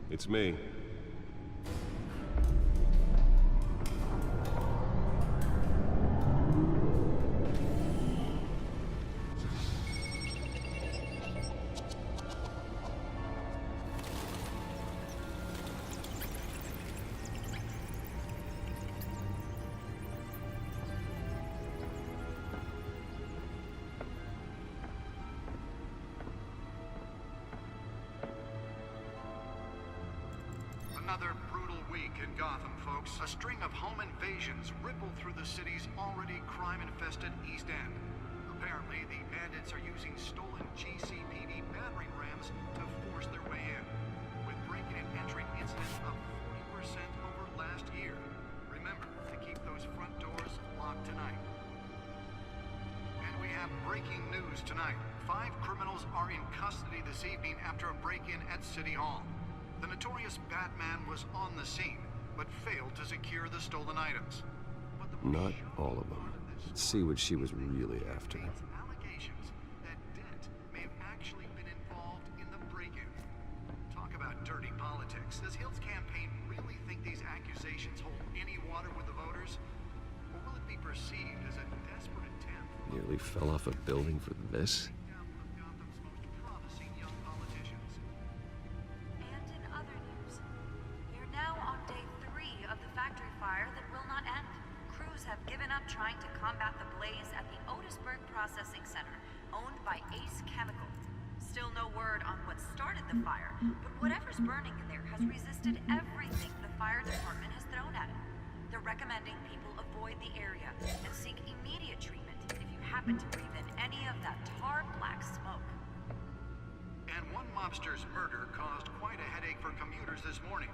It's me. Another brutal week in Gotham, folks. A string of home invasions ripple through the city's already crime-infested East End. Apparently, the bandits are using stolen GCPD battering rams to force their way in, with break-in and entry incidents up 40% over last year. Remember to keep those front doors locked tonight. And we have breaking news tonight. 5 criminals are in custody this evening after a break-in at City Hall. The notorious Batman was on the scene, but failed to secure the stolen items. But the Not all of them. Let's see what she was really after. Allegations that Dent may have actually been involved in the break-in. Talk about dirty politics. Does Hill's campaign really think these accusations hold any water with the voters? Or will it be perceived as a desperate attempt? Nearly fell off a building for this? Trying to combat the blaze at the Otisburg Processing Center, owned by Ace Chemical. Still no word on what started the fire, but whatever's burning in there has resisted everything the fire department has thrown at it. They're recommending people avoid the area and seek immediate treatment if you happen to breathe in any of that tar black smoke. And one mobster's murder caused quite a headache for commuters this morning.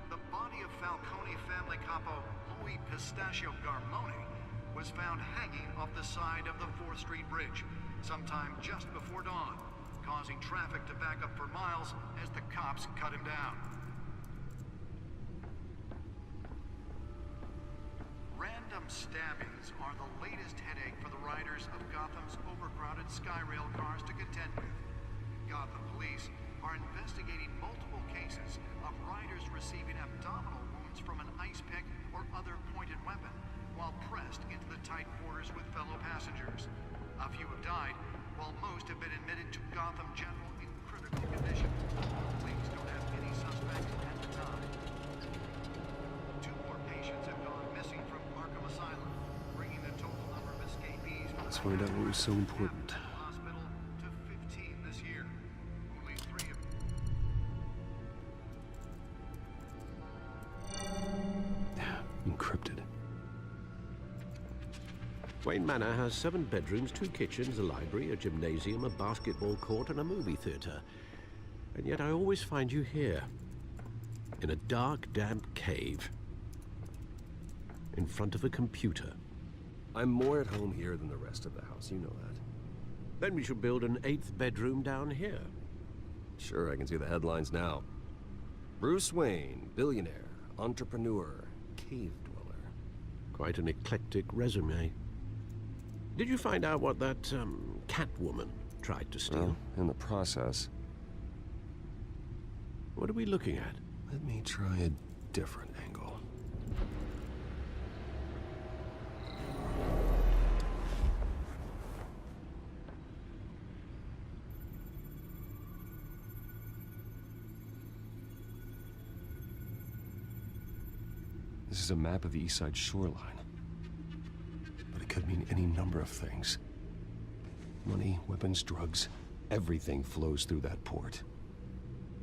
The body of Falcone family capo Louis Pistachio Garmone was found hanging off the side of the 4th Street Bridge sometime just before dawn, causing traffic to back up for miles as the cops cut him down. Random stabbings are the latest headache for the riders of Gotham's overcrowded Skyrail cars to contend with. Gotham police are investigating multiple cases of riders receiving abdominal wounds from an ice pick or other pointed weapon while pressed into the tight quarters with fellow passengers. A few have died, while most have been admitted to Gotham General in critical condition. Police don't have any suspects at the time. 2 more patients have gone missing from Arkham Asylum, bringing the total number of escapees from Let's find out what was so important. hospital to 15 this year. Only 3 of Encrypted. Wayne Manor has 7 bedrooms, 2 kitchens, a library, a gymnasium, a basketball court, and a movie theater. And yet I always find you here, in a dark, damp cave, in front of a computer. I'm more at home here than the rest of the house, you know that. Then we should build an 8th bedroom down here. Sure, I can see the headlines now. Bruce Wayne, billionaire, entrepreneur, cave dweller. Quite an eclectic resume. Did you find out what that, Catwoman tried to steal? Well, in the process. What are we looking at? Let me try a different angle. This is a map of the East Side shoreline. But it could mean any number of things. Money, weapons, drugs, everything flows through that port.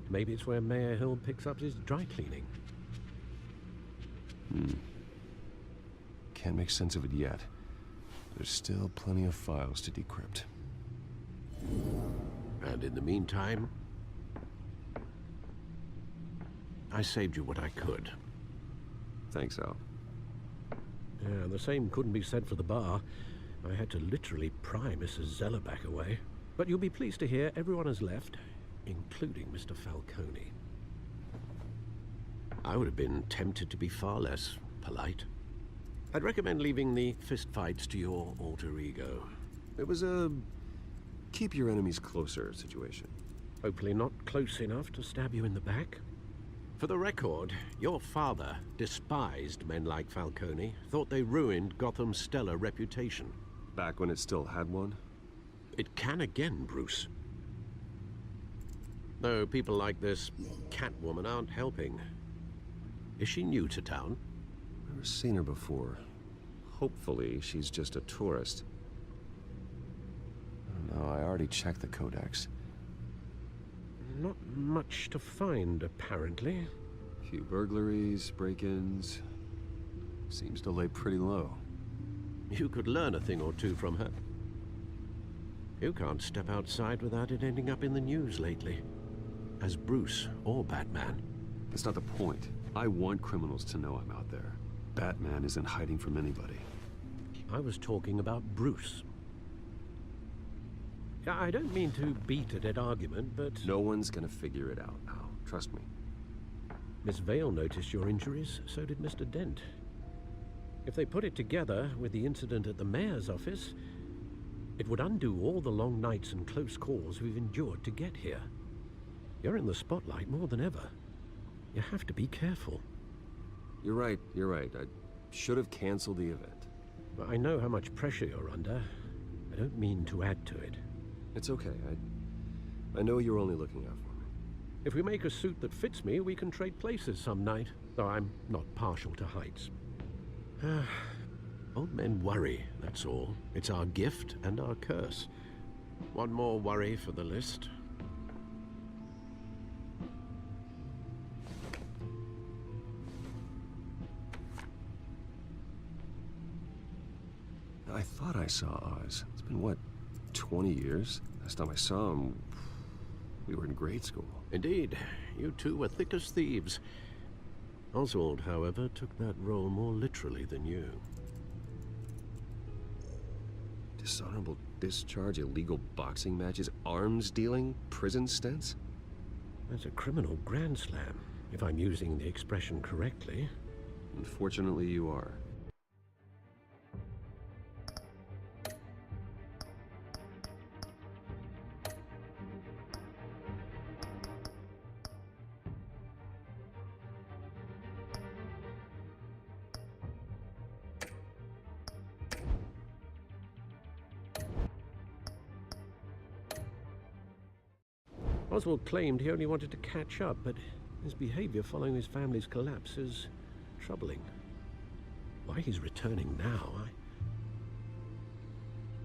Maybe it's where Mayor Hill picks up his dry cleaning. Can't make sense of it yet. There's still plenty of files to decrypt. And in the meantime, I saved you what I could. Thanks, Al. Yeah, the same couldn't be said for the bar. I had to literally pry Mrs. Zellerback away. But you'll be pleased to hear everyone has left, including Mr. Falcone. I would have been tempted to be far less polite. I'd recommend leaving the fistfights to your alter ego. It was a keep your enemies closer situation. Hopefully not close enough to stab you in the back. For the record, your father despised men like Falcone, thought they ruined Gotham's stellar reputation. Back when it still had one? It can again, Bruce. Though people like this Catwoman aren't helping. Is she new to town? Never seen her before. Hopefully, she's just a tourist. No, I already checked the codex. Not much to find, apparently. Few burglaries, break-ins. Seems to lay pretty low. You could learn a thing or two from her. You can't step outside without it ending up in the news lately. As Bruce or Batman. That's not the point. I want criminals to know I'm out there. Batman isn't hiding from anybody. I was talking about Bruce. I don't mean to beat a dead argument, but... No one's gonna figure it out now. Trust me. Miss Vale noticed your injuries, so did Mr. Dent. If they put it together with the incident at the mayor's office, it would undo all the long nights and close calls we've endured to get here. You're in the spotlight more than ever. You have to be careful. You're right. I should have canceled the event. But I know how much pressure you're under. I don't mean to add to it. It's okay. I know you're only looking out for me. If we make a suit that fits me, we can trade places some night. Though I'm not partial to heights. Old men worry, that's all. It's our gift and our curse. One more worry for the list. I thought I saw Oz. It's been, what, 20 years? Last time I saw him, we were in grade school. Indeed, you two were thick as thieves. Oswald, however, took that role more literally than you. Dishonorable discharge, illegal boxing matches, arms dealing, prison stints? That's a criminal grand slam, if I'm using the expression correctly. Unfortunately, you are. Oswald claimed he only wanted to catch up, but his behavior following his family's collapse is troubling. Why he's returning now,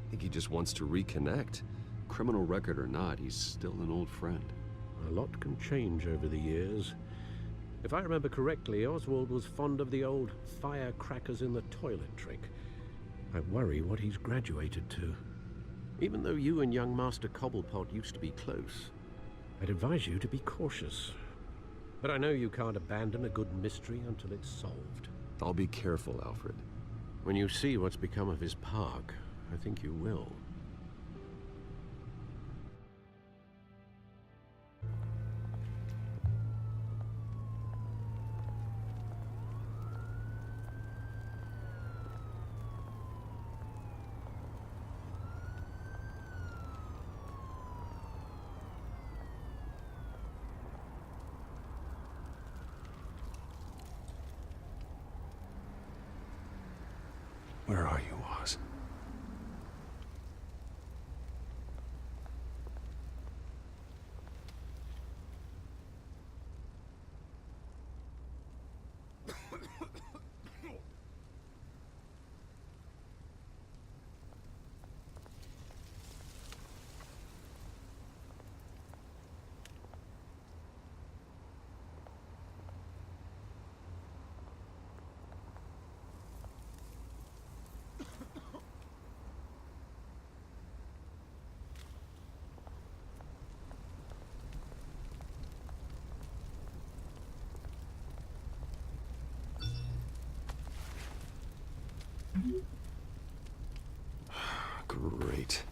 I think he just wants to reconnect. Criminal record or not, he's still an old friend. A lot can change over the years. If I remember correctly, Oswald was fond of the old firecrackers in the toilet trick. I worry what he's graduated to. Even though you and young Master Cobblepot used to be close, I'd advise you to be cautious. But I know you can't abandon a good mystery until it's solved. I'll be careful, Alfred. When you see what's become of his park, I think you will. Where are you, Oz? Great.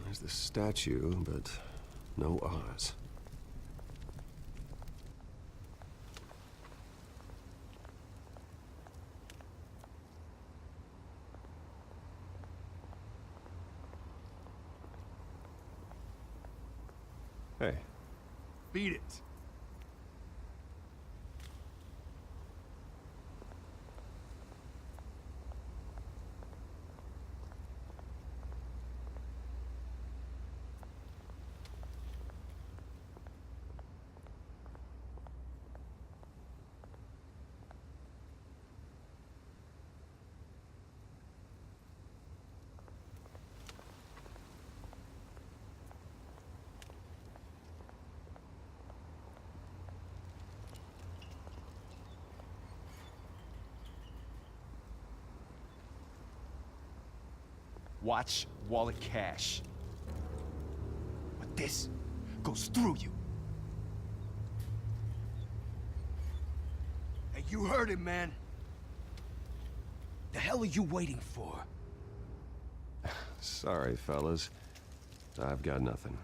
There's the statue, but no Oz. Hey. Beat it. Watch, wallet, cash. But this goes through you. Hey, you heard it, man. The hell are you waiting for? Sorry, fellas. I've got nothing.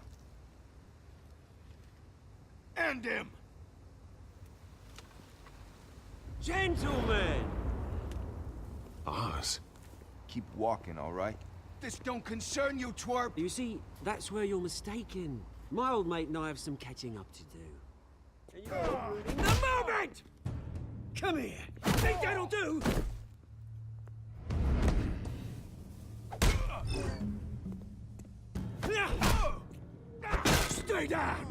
End him! Gentlemen! Oz. Keep walking, all right? This don't concern you, twerp! You see, that's where you're mistaken. My old mate and I have some catching up to do. And you're ruining the moment! Come here! Think that'll do? Stay down!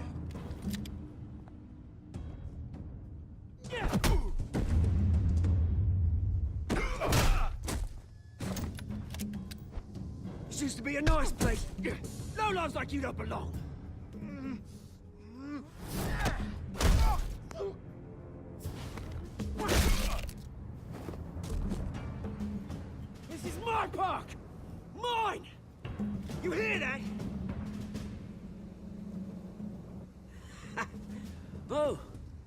This used to be a nice place. Lowlifes like you don't belong. This is my park! Mine! You hear that? Oh,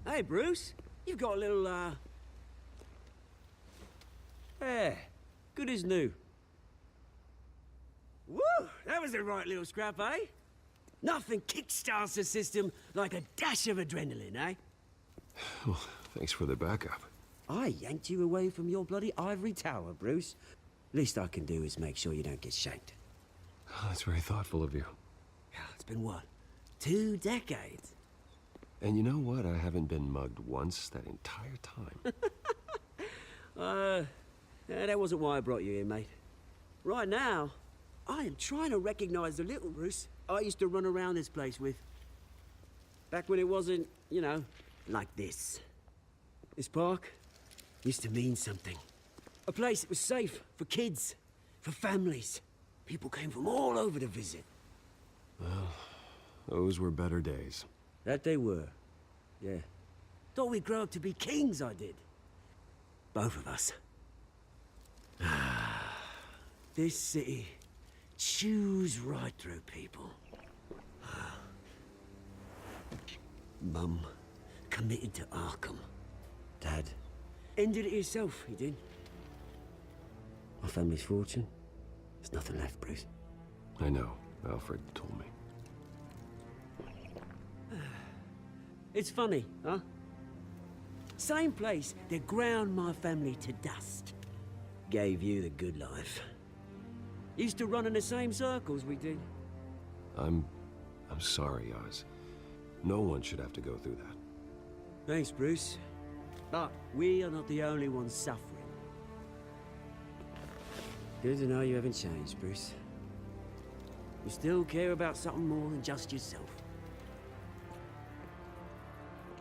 hey, Bruce. You've got a little, Yeah, good as new. Woo! That was a right little scrap, eh? Nothing kickstarts the system like a dash of adrenaline, eh? Well, thanks for the backup. I yanked you away from your bloody ivory tower, Bruce. Least I can do is make sure you don't get shanked. Oh, that's very thoughtful of you. Yeah, it's been what? 2 decades? And you know what? I haven't been mugged once that entire time. Yeah, that wasn't why I brought you here, mate. Right now, I am trying to recognize the little Bruce I used to run around this place with. Back when it wasn't, you know, like this. This park used to mean something. A place that was safe for kids, for families. People came from all over to visit. Those were better days. That they were. Yeah. Thought we'd grow up to be kings, I did. Both of us. This city chews right through people. Mum committed to Arkham. Dad ended it himself, he did. My family's fortune. There's nothing left, Bruce. I know. Alfred told me. It's funny, huh? Same place that ground my family to dust. Gave you the good life. Used to run in the same circles we did. I'm sorry, Oz. No one should have to go through that. Thanks, Bruce. But we are not the only ones suffering. Good to know you haven't changed, Bruce. You still care about something more than just yourself.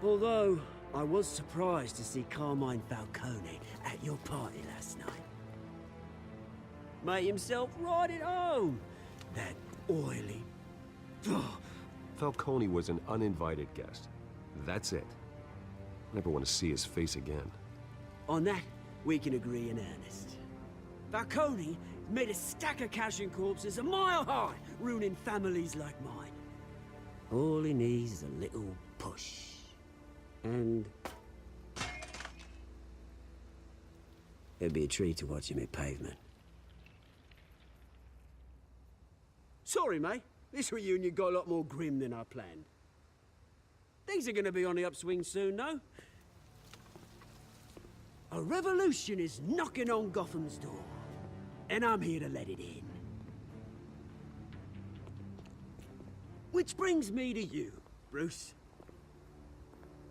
Although, I was surprised to see Carmine Falcone at your party last night. Made himself right at home. That oily... Falcone was an uninvited guest. That's it. Never want to see his face again. On that, we can agree in earnest. Falcone made a stack of cash and corpses a mile high, ruining families like mine. All he needs is a little push. And... it'd be a treat to watch him hit pavement. Sorry, mate. This reunion got a lot more grim than I planned. Things are gonna be on the upswing soon, no? A revolution is knocking on Gotham's door. And I'm here to let it in. Which brings me to you, Bruce.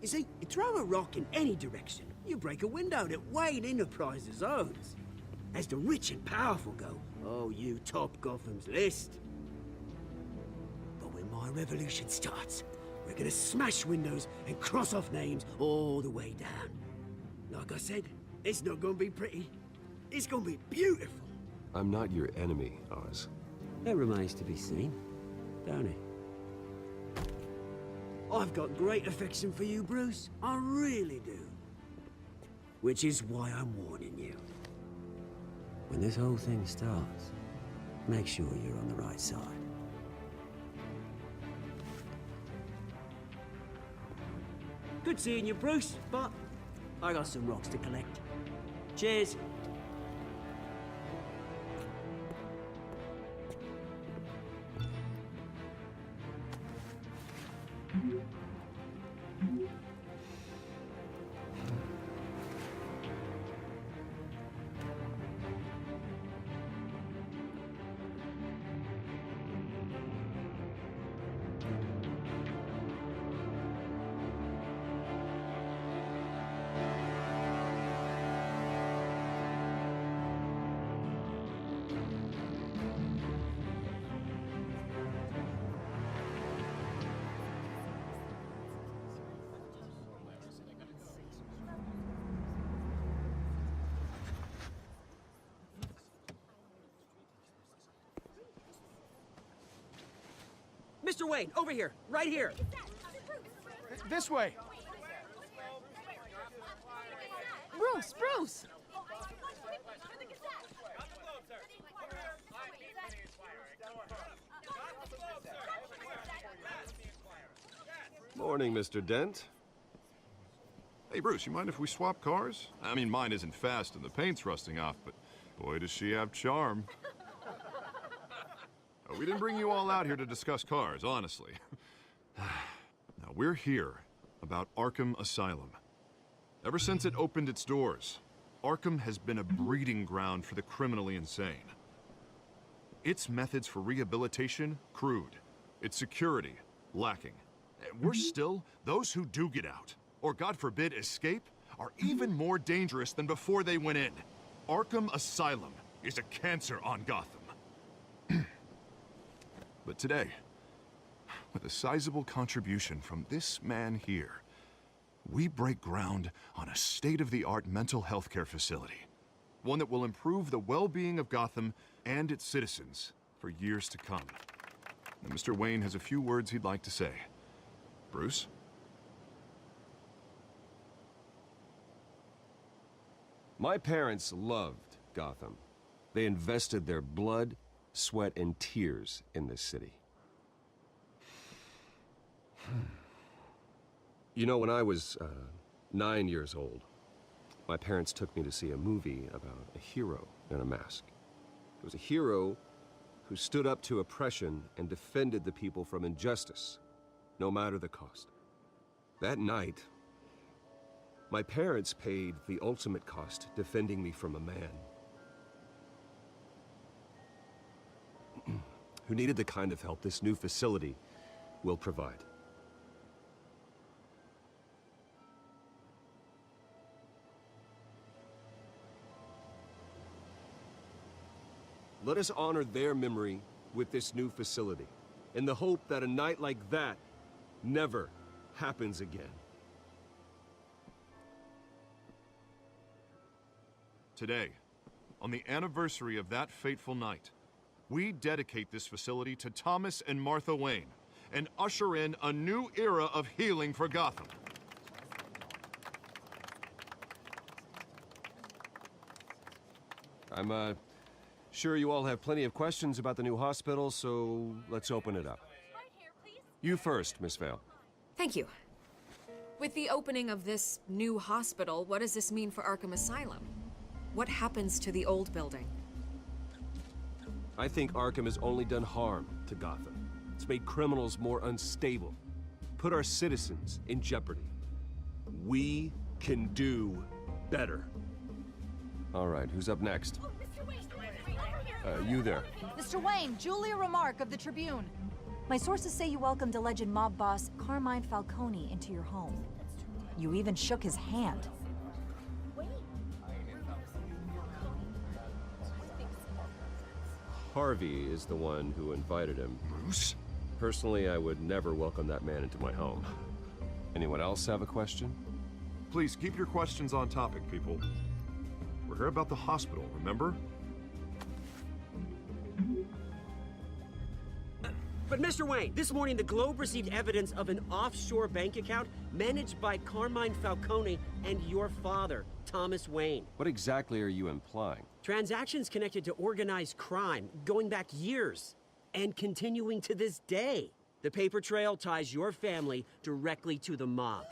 You see, you throw a rock in any direction, you break a window that Wayne Enterprises owns. As the rich and powerful go, oh, you top Gotham's list. But when my revolution starts, we're gonna smash windows and cross off names all the way down. Like I said, it's not gonna be pretty. It's gonna be beautiful. I'm not your enemy, Oz. That remains to be seen, don't it? I've got great affection for you, Bruce. I really do. Which is why I'm warning you. When this whole thing starts, Make sure you're on the right side. Good seeing you, Bruce, but I got some rocks to collect. Cheers. Mr. Wayne, over here, right here. This way. Bruce, Bruce! Morning, Mr. Dent. Hey, Bruce, you mind if we swap cars? I mean, mine isn't fast and the paint's rusting off, but boy, does she have charm. We didn't bring you all out here to discuss cars, honestly. Now, we're here about Arkham Asylum. Ever since it opened its doors, Arkham has been a breeding ground for the criminally insane. Its methods for rehabilitation, crude. Its security, lacking. Worse still, those who do get out, or God forbid escape, are even more dangerous than before they went in. Arkham Asylum is a cancer on Gotham. But today, with a sizable contribution from this man here, we break ground on a state-of-the-art mental health care facility. One that will improve the well-being of Gotham and its citizens for years to come. Now, Mr. Wayne has a few words he'd like to say. Bruce? My parents loved Gotham. They invested their blood, sweat, and tears in this city. You know, when I was 9 years old, my parents took me to see a movie about a hero in a mask. It was a hero who stood up to oppression and defended the people from injustice, no matter the cost. That night, my parents paid the ultimate cost defending me from a man who needed the kind of help this new facility will provide. Let us honor their memory with this new facility, in the hope that a night like that never happens again. Today, on the anniversary of that fateful night, we dedicate this facility to Thomas and Martha Wayne and usher in a new era of healing for Gotham. I'm sure you all have plenty of questions about the new hospital, so let's open it up. You first, Miss Vale. Thank you. With the opening of this new hospital, what does this mean for Arkham Asylum? What happens to the old building? I think Arkham has only done harm to Gotham. It's made criminals more unstable, put our citizens in jeopardy. We can do better. All right, who's up next? You there. Mr. Wayne, Julia Remark of the Tribune. My sources say you welcomed alleged mob boss Carmine Falcone into your home. You even shook his hand. Harvey is the one who invited him. Bruce? Personally, I would never welcome that man into my home. Anyone else have a question? Please keep your questions on topic, people. We're here about the hospital, remember? But Mr. Wayne, this morning the Globe received evidence of an offshore bank account managed by Carmine Falcone and your father, Thomas Wayne. What exactly are you implying? Transactions connected to organized crime, going back years, and continuing to this day. The paper trail ties your family directly to the mob.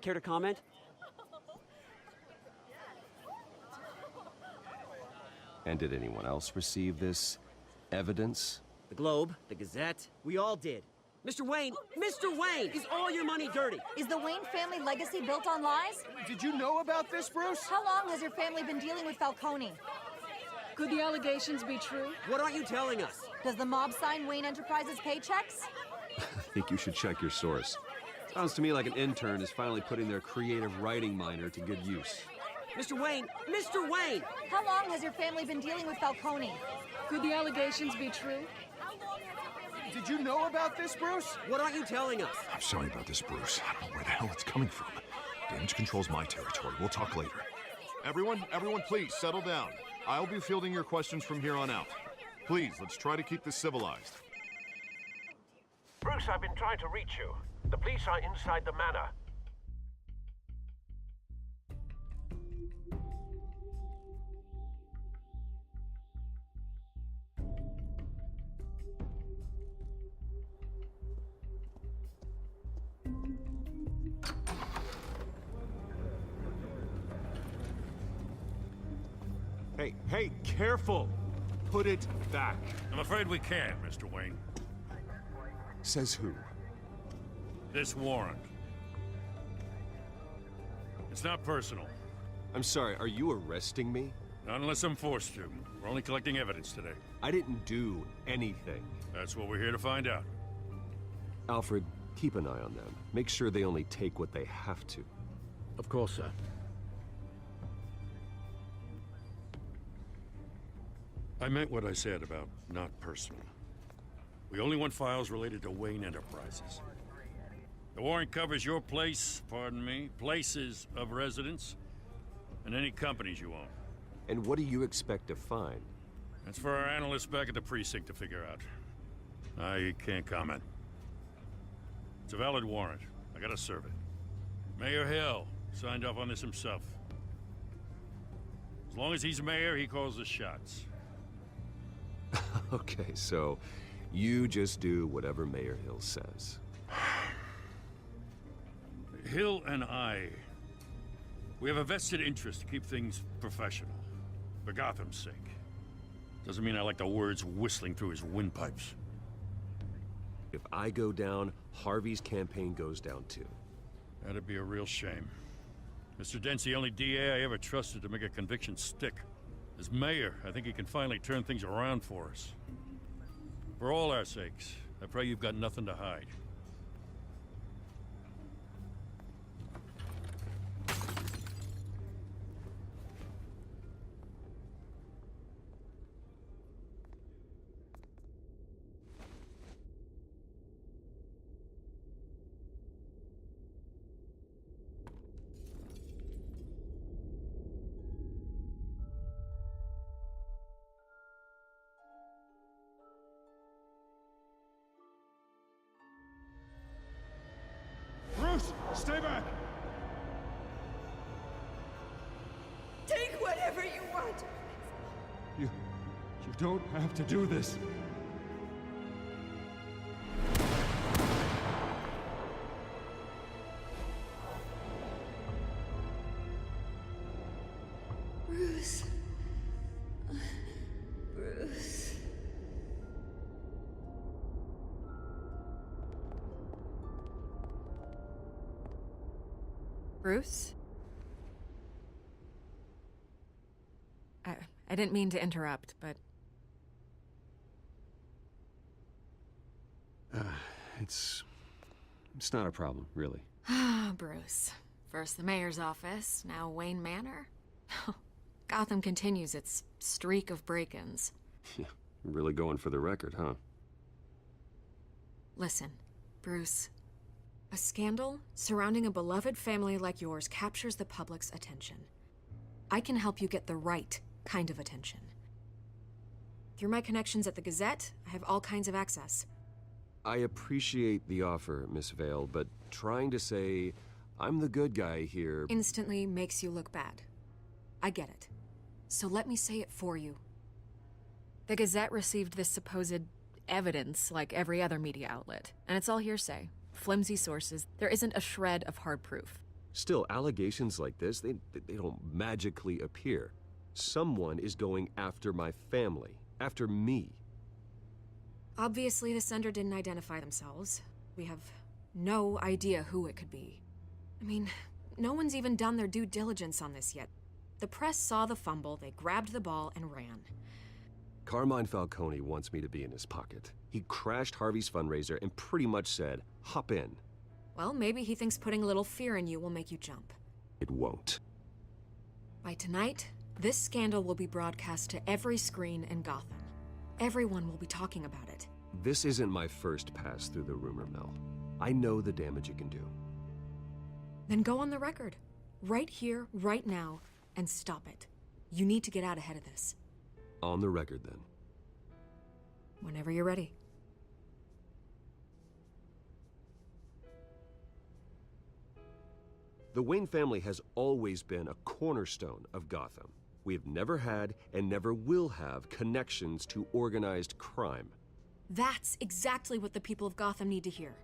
Care to comment? And did anyone else receive this evidence? The Globe, the Gazette, we all did. Mr. Wayne, is all your money dirty? Is the Wayne family legacy built on lies? Did you know about this, Bruce? How long has your family been dealing with Falcone? Could the allegations be true? What aren't you telling us? Does the mob sign Wayne Enterprises paychecks? I think you should check your source. Sounds to me like an intern is finally putting their creative writing minor to good use. Mr. Wayne! How long has your family been dealing with Falcone? Could the allegations be true? Did you know about this, Bruce? What aren't you telling us? I'm sorry about this, Bruce. I don't know where the hell it's coming from. Damage control's my territory. We'll talk later. Everyone, please, settle down. I'll be fielding your questions from here on out. Please, let's try to keep this civilized. Bruce, I've been trying to reach you. The police are inside the manor. Hey, careful! Put it back. I'm afraid we can't, Mr. Wayne. Says who? This warrant. It's not personal. I'm sorry, are you arresting me? Not unless I'm forced to. We're only collecting evidence today. I didn't do anything. That's what we're here to find out. Alfred, keep an eye on them. Make sure they only take what they have to. Of course, sir. I meant what I said about not personal. We only want files related to Wayne Enterprises. The warrant covers your place, pardon me, places of residence, and any companies you own. And what do you expect to find? That's for our analysts back at the precinct to figure out. I can't comment. It's a valid warrant. I gotta serve it. Mayor Hill signed off on this himself. As long as he's mayor, he calls the shots. Okay, so you just do whatever Mayor Hill says. Hill and I, we have a vested interest to keep things professional. For Gotham's sake. Doesn't mean I like the words whistling through his windpipes. If I go down, Harvey's campaign goes down too. That'd be a real shame. Mr. Dent's the only DA I ever trusted to make a conviction stick. As mayor, I think he can finally turn things around for us. For all our sakes, I pray you've got nothing to hide. Bruce, stay back! Take whatever you want! You don't have to do this. Bruce. Bruce. Bruce? I didn't mean to interrupt, but... It's not a problem, really. Ah, Bruce. First the mayor's office, now Wayne Manor. Gotham continues its streak of break-ins. Yeah, really going for the record, huh? Listen, Bruce. A scandal surrounding a beloved family like yours captures the public's attention. I can help you get the right kind of attention. Through my connections at the Gazette, I have all kinds of access. I appreciate the offer, Miss Vale, but trying to say I'm the good guy here... Instantly makes you look bad. I get it. so let me say it for you. The Gazette received this supposed evidence like every other media outlet, and it's all hearsay. Flimsy sources. There isn't a shred of hard proof. Still, allegations like this, they don't magically appear. Someone is going after my family, after me. Obviously, the sender didn't identify themselves. We have no idea who it could be. I mean, no one's even done their due diligence on this yet. The press saw the fumble, they grabbed the ball and ran. Carmine Falcone wants me to be in his pocket. He crashed Harvey's fundraiser and pretty much said, hop in. Well, maybe he thinks putting a little fear in you will make you jump. It won't. By tonight, this scandal will be broadcast to every screen in Gotham. Everyone will be talking about it. This isn't my first pass through the rumor mill. I know the damage it can do. Then go on the record. Right here, right now, and stop it. You need to get out ahead of this. On the record, then. Whenever you're ready. The Wayne family has always been a cornerstone of Gotham. We have never had and never will have connections to organized crime. That's exactly what the people of Gotham need to hear.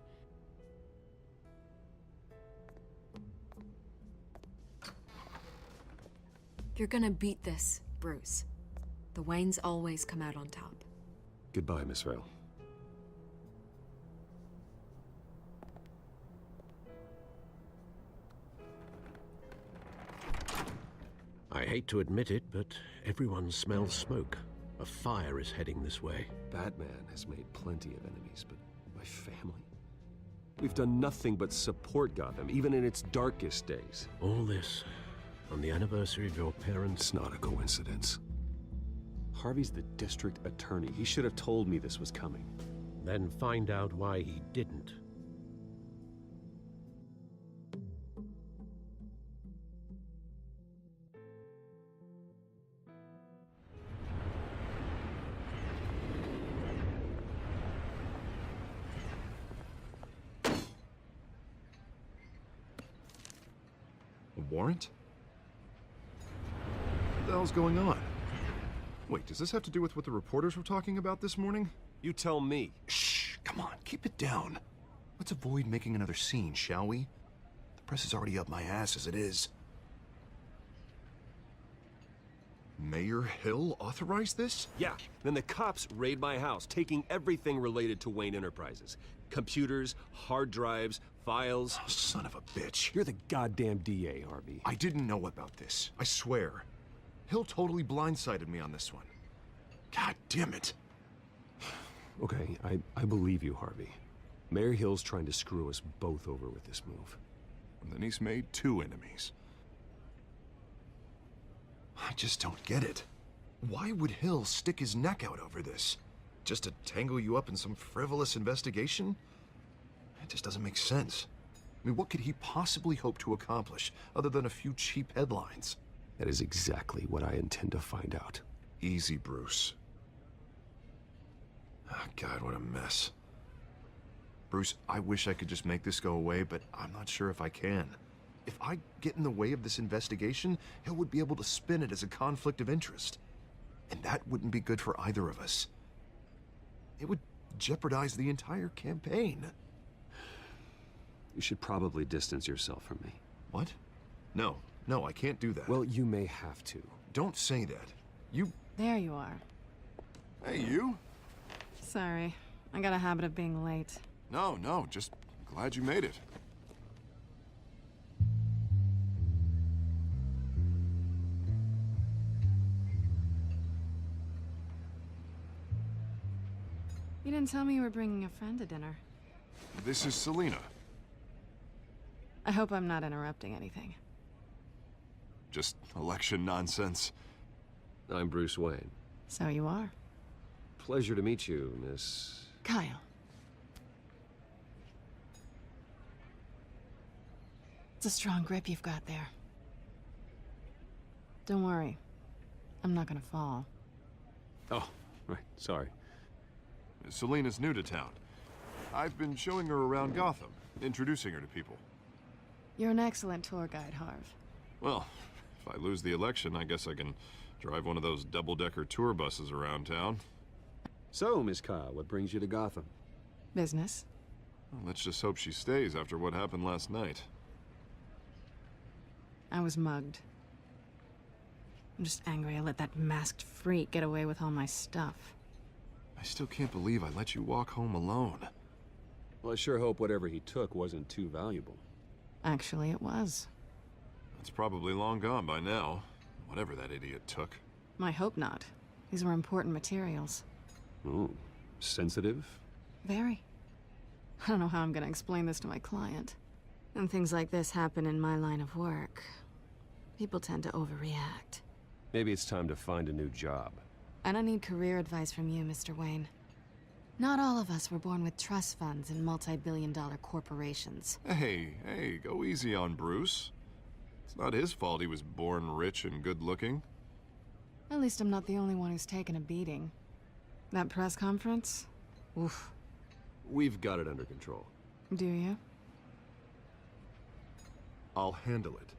You're gonna beat this, Bruce. The Waynes always come out on top. Goodbye, Miss Vale. I hate to admit it, but everyone smells smoke. A fire is heading this way. Batman has made plenty of enemies, but my family? We've done nothing but support Gotham, even in its darkest days. All this on the anniversary of your parents'... It's not a coincidence. Harvey's the district attorney. He should have told me this was coming. Then find out why he didn't. A warrant? What the hell's going on? Wait, does this have to do with what the reporters were talking about this morning? You tell me. Shh, come on, keep it down. Let's avoid making another scene, shall we? The press is already up my ass as it is. Mayor Hill authorized this? Yeah, then the cops raid my house, taking everything related to Wayne Enterprises. Computers, hard drives, files. Oh, son of a bitch. You're the goddamn DA, Harvey. I didn't know about this, I swear. Hill totally blindsided me on this one. God damn it. Okay, I believe you, Harvey. Mayor Hill's trying to screw us both over with this move. And then he's made two enemies. I just don't get it. Why would Hill stick his neck out over this? Just to tangle you up in some frivolous investigation? It just doesn't make sense. I mean, what could he possibly hope to accomplish other than a few cheap headlines? That is exactly what I intend to find out. Easy, Bruce. Oh, God, what a mess. Bruce, I wish I could just make this go away, but I'm not sure if I can. If I get in the way of this investigation, Hill would be able to spin it as a conflict of interest. And that wouldn't be good for either of us. It would jeopardize the entire campaign. You should probably distance yourself from me. What? No, I can't do that. Well, you may have to. Don't say that. You... There you are. Hey, you? Sorry. I got a habit of being late. No, just glad you made it. You didn't tell me you were bringing a friend to dinner. This is Selina. I hope I'm not interrupting anything. Just election nonsense. I'm Bruce Wayne. So you are. Pleasure to meet you, Miss... Kyle. It's a strong grip you've got there. Don't worry. I'm not gonna fall. Oh, right, sorry. Selina's new to town. I've been showing her around Gotham, introducing her to people. You're an excellent tour guide, Harv. Well, if I lose the election, I guess I can Drive one of those double-decker tour buses around town. So, Miss Kyle, what brings you to Gotham? Business. Well, let's just hope she stays after what happened last night. I was mugged. I'm just angry I let that masked freak get away with all my stuff. I still can't believe I let you walk home alone. Well, I sure hope whatever he took wasn't too valuable. Actually, it was. It's probably long gone by now, whatever that idiot took. I hope not. These were important materials. Ooh, sensitive? Very. I don't know how I'm gonna explain this to my client. When things like this happen in my line of work, people tend to overreact. Maybe it's time to find a new job. And I need career advice from you, Mr. Wayne. Not all of us were born with trust funds and multi-billion-dollar corporations. Hey, go easy on Bruce. It's not his fault he was born rich and good-looking. At least I'm not the only one who's taken a beating. That press conference? Oof. We've got it under control. Do you? I'll handle it.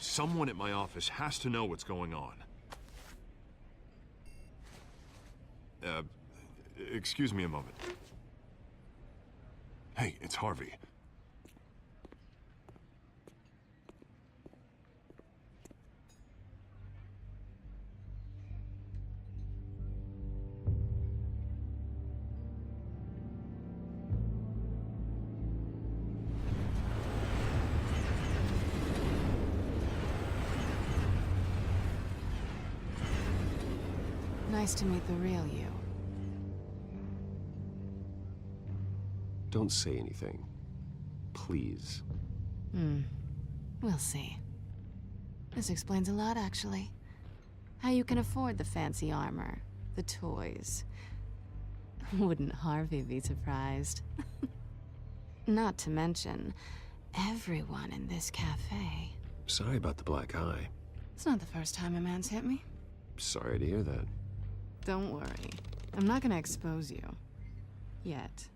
Someone at my office has to know what's going on. Excuse me a moment. Hey, it's Harvey. Nice to meet the real you. Don't say anything. Please. We'll see. This explains a lot, actually. How you can afford the fancy armor, the toys. Wouldn't Harvey be surprised? Not to mention, everyone in this cafe. Sorry about the black eye. It's not the first time a man's hit me. Sorry to hear that. Don't worry. I'm not gonna expose you. Yet.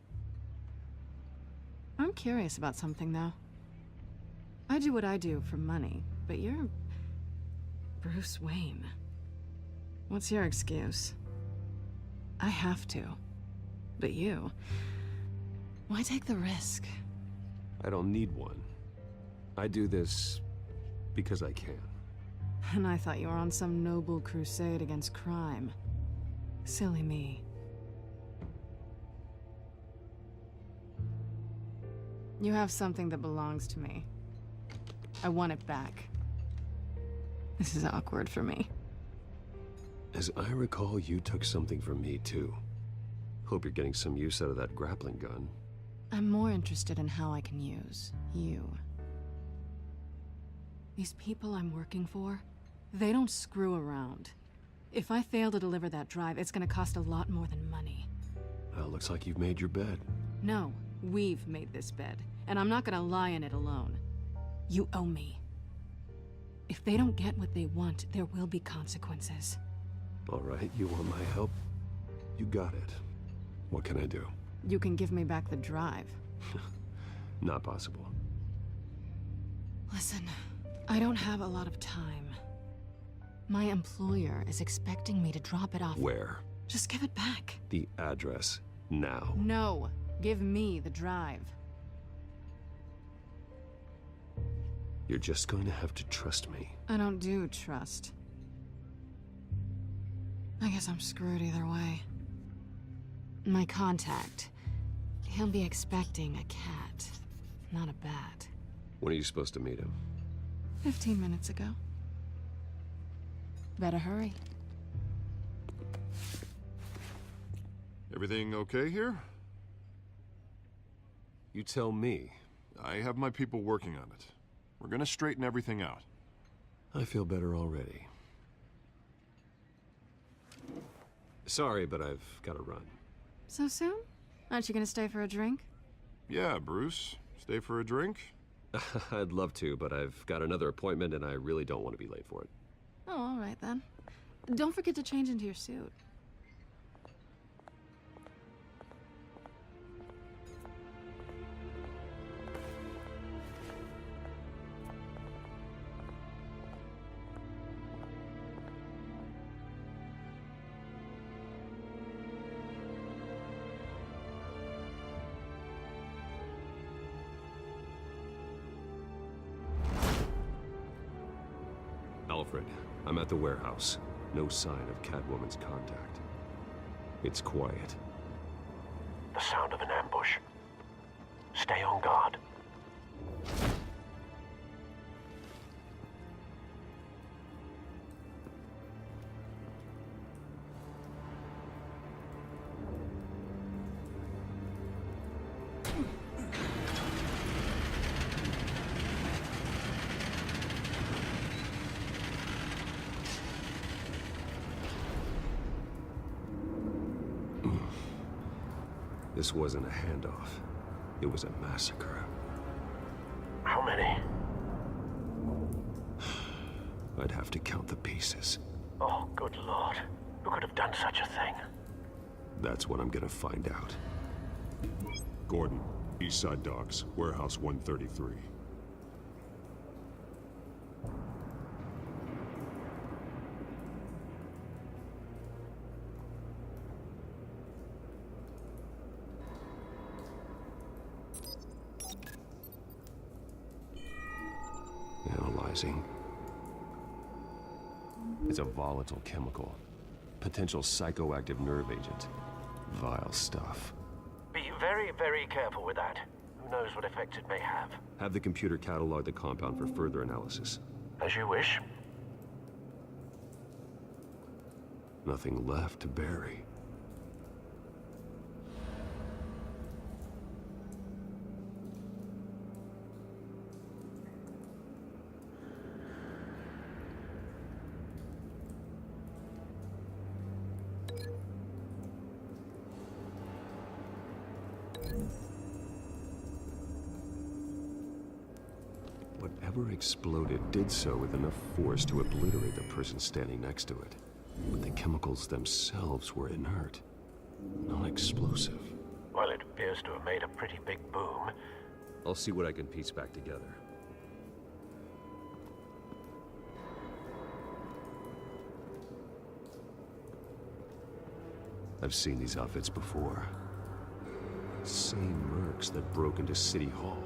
I'm curious about something, though. I do what I do for money, but you're... Bruce Wayne. What's your excuse? I have to. But you... Why take the risk? I don't need one. I do this because I can. And I thought you were on some noble crusade against crime. Silly me. You have something that belongs to me. I want it back. This is awkward for me. As I recall, you took something from me, too. Hope you're getting some use out of that grappling gun. I'm more interested in how I can use you. These people I'm working for, they don't screw around. If I fail to deliver that drive, it's gonna cost a lot more than money. Well, looks like you've made your bed. No, we've made this bed, and I'm not gonna lie in it alone. You owe me. If they don't get what they want, there will be consequences. All right, you want my help? You got it. What can I do? You can give me back the drive. Not possible. Listen, I don't have a lot of time. My employer is expecting me to drop it off. Where? Just give it back. The address, now. No, give me the drive. You're just going to have to trust me. I don't do trust. I guess I'm screwed either way. My contact, he'll be expecting a cat, not a bat. When are you supposed to meet him? 15 minutes ago. Better hurry. Everything okay here? You tell me. I have my people working on it. We're gonna straighten everything out. I feel better already. Sorry, but I've got to run. So soon? Aren't you gonna stay for a drink? Yeah, Bruce. Stay for a drink? I'd love to, but I've got another appointment and I really don't want to be late for it. Oh, all right then. Don't forget to change into your suit. Alfred. I'm at the warehouse. No sign of Catwoman's contact. It's quiet. The sound of an ambush. Stay on guard. This wasn't a handoff. It was a massacre. How many? I'd have to count the pieces. Oh, good lord. Who could have done such a thing? That's what I'm gonna find out. Gordon, Eastside Docks, Warehouse 133. Analyzing. It's a volatile chemical. Potential psychoactive nerve agent. Vile stuff. Be very, very careful with that. Who knows what effect it may have. Have the computer catalog the compound for further analysis. As you wish. Nothing left to bury. Whatever exploded did so with enough force to obliterate the person standing next to it. But the chemicals themselves were inert, non-explosive. Well, it appears to have made a pretty big boom. I'll see what I can piece back together. I've seen these outfits before. Same mercs that broke into City Hall.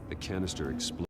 The canister exploded.